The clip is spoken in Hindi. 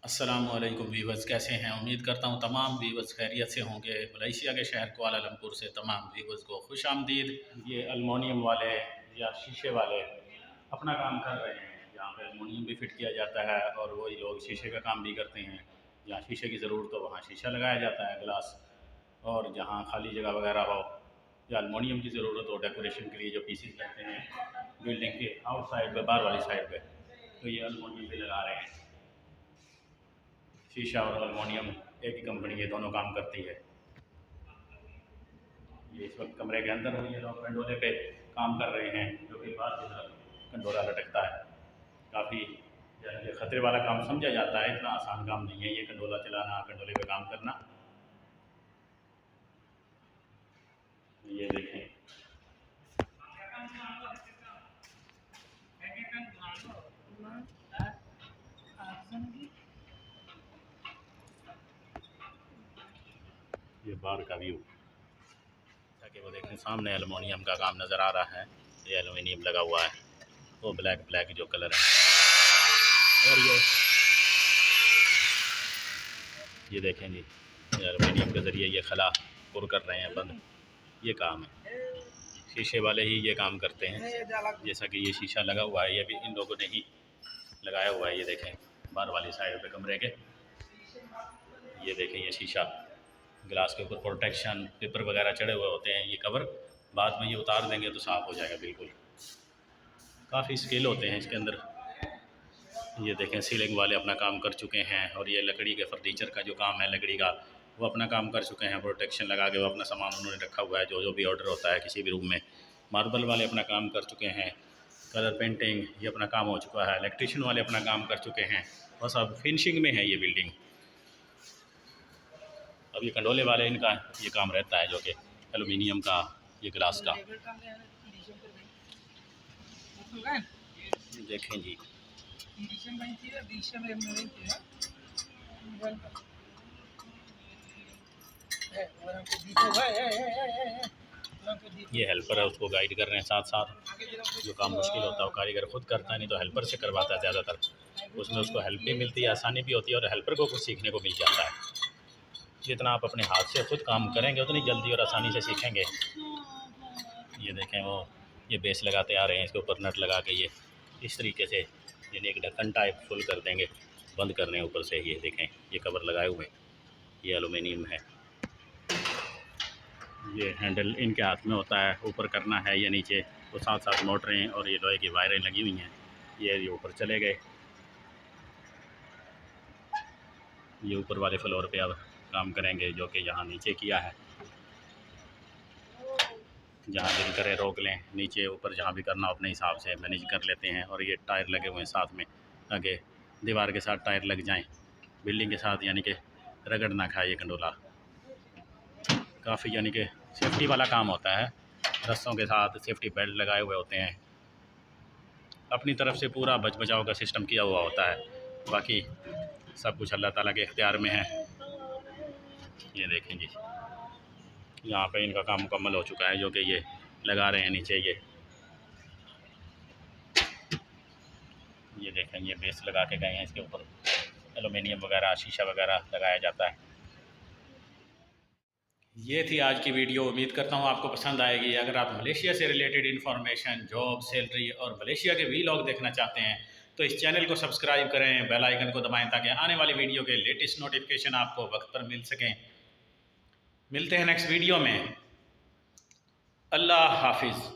अस्सलामुअलैकुम वीवर्स, कैसे हैं? उम्मीद करता हूँ तमाम वीवर्स खैरियत से होंगे। मलेशिया के शहर कुआलालंपुर से तमाम वीवर्स को खुश आमदीद। ये अलमोनियम वाले या शीशे वाले अपना काम कर रहे हैं। यहाँ पे अलमोनियम भी फिट किया जाता है और वही लोग शीशे का काम भी करते हैं। जहाँ शीशे की ज़रूरत हो वहाँ शीशा लगाया जाता है, ग्लास। और जहाँ खाली जगह वगैरह हो या अलमोनियम की ज़रूरत हो डेकोरेशन के लिए, जो पीसीस लगते हैं बिल्डिंग के आउटसाइड पे, बाहर वाली साइड पे, तो ये अलमोनियम भी लगा रहे हैं। शीशा और एलुमिनियम एक ही कंपनी है, दोनों काम करती है। ये इस वक्त कमरे के अंदर हुई है, लोग कंडोले पे काम कर रहे हैं, जो कि बाहर की तरफ कंडोला लटकता है। काफ़ी यानी ख़तरे वाला काम समझा जाता है, इतना आसान काम नहीं है ये कंडोला चलाना, कंडोले पे काम करना। ये देखें, ये बाहर का व्यू, ताकि वो देखें सामने एलुमिनियम का काम नज़र आ रहा है। ये एलुमिनियम लगा हुआ है, वो ब्लैक ब्लैक जो कलर है। और ये देखें जी, एलुमिनियम के ज़रिए ये खला पुर कर रहे हैं बंद। ये काम है, शीशे वाले ही ये काम करते हैं। जैसा कि ये शीशा लगा हुआ है, ये भी इन लोगों ने ही लगाया हुआ है। ये देखें बाहर वाली साइड पे कमरे के, ये देखें ये शीशा, ग्लास के ऊपर प्रोटेक्शन पेपर वगैरह चढ़े हुए होते हैं, ये कवर बाद में ये उतार देंगे तो साफ़ हो जाएगा बिल्कुल। काफ़ी स्किल होते हैं इसके अंदर। ये देखें सीलिंग वाले अपना काम कर चुके हैं। और ये लकड़ी के फर्नीचर का जो काम है, लकड़ी का, वो अपना काम कर चुके हैं। प्रोटेक्शन लगा के वो अपना सामान उन्होंने रखा हुआ है, जो जो भी ऑर्डर होता है किसी भी रूम में। मार्बल वाले अपना काम कर चुके हैं। कलर पेंटिंग ये अपना काम हो चुका है। इलेक्ट्रिशियन वाले अपना काम कर चुके हैं। बस अब फिनिशिंग में है ये बिल्डिंग। अब ये कंडोले वाले इनका ये काम रहता है, जो कि एलुमिनियम का, ये ग्लास का। देखें जी, ये हेल्पर है, उसको गाइड कर रहे हैं साथ साथ। जो काम मुश्किल होता है वो कारीगर खुद करता है, नहीं तो हेल्पर से करवाता है ज़्यादातर। उसमें उसको हेल्प भी मिलती है, आसानी भी होती है, और हेल्पर को कुछ सीखने को मिल जाता है। जितना आप अपने हाथ से खुद काम करेंगे उतनी जल्दी और आसानी से सीखेंगे। ये देखें, वो ये बेस लगाते आ रहे हैं, इसके ऊपर नट लगा के ये इस तरीके से यानी एक ढक्कन टाइप फुल कर देंगे, बंद करने ऊपर से। ये देखें ये कवर लगाए हुए, ये एलुमिनियम है। ये हैंडल इनके हाथ में होता है, ऊपर करना है या नीचे, तो साथ साथ मोटरें और ये लोहे की वायरें लगी हुई हैं। ये ऊपर चले गए, ये ऊपर वाले फ्लोर पे अब काम करेंगे, जो कि यहाँ नीचे किया है। जहाँ दिल करे रोक लें, नीचे ऊपर जहाँ भी करना अपने हिसाब से मैनेज कर लेते हैं। और ये टायर लगे हुए हैं साथ में, ताकि दीवार के साथ टायर लग जाएं, बिल्डिंग के साथ, यानी कि रगड़ ना खाए ये कंडोला। काफ़ी यानी कि सेफ्टी वाला काम होता है, रस्सों के साथ सेफ्टी बेल्ट लगाए हुए होते हैं। अपनी तरफ से पूरा बच बचाव का सिस्टम किया हुआ होता है, बाकी सब कुछ अल्लाह ताला के इख्तियार में है। ये देखें जी, यहाँ पे इनका काम मुकम्मल हो चुका है, जो कि ये लगा रहे हैं नीचे। ये देखें, ये बेस लगा के गए हैं, इसके ऊपर एलुमिनियम वगैरह, शीशा वगैरह लगाया जाता है। ये थी आज की वीडियो, उम्मीद करता हूँ आपको पसंद आएगी। अगर आप मलेशिया से रिलेटेड इन्फॉर्मेशन, जॉब, सैलरी और मलेशिया के वीलॉग देखना चाहते हैं तो इस चैनल को सब्सक्राइब करें, बेल आइकन को दबाएं, ताकि आने वाली वीडियो के लेटेस्ट नोटिफिकेशन आपको वक्त पर मिल सकें। मिलते हैं नेक्स्ट वीडियो में। अल्लाह हाफिज़।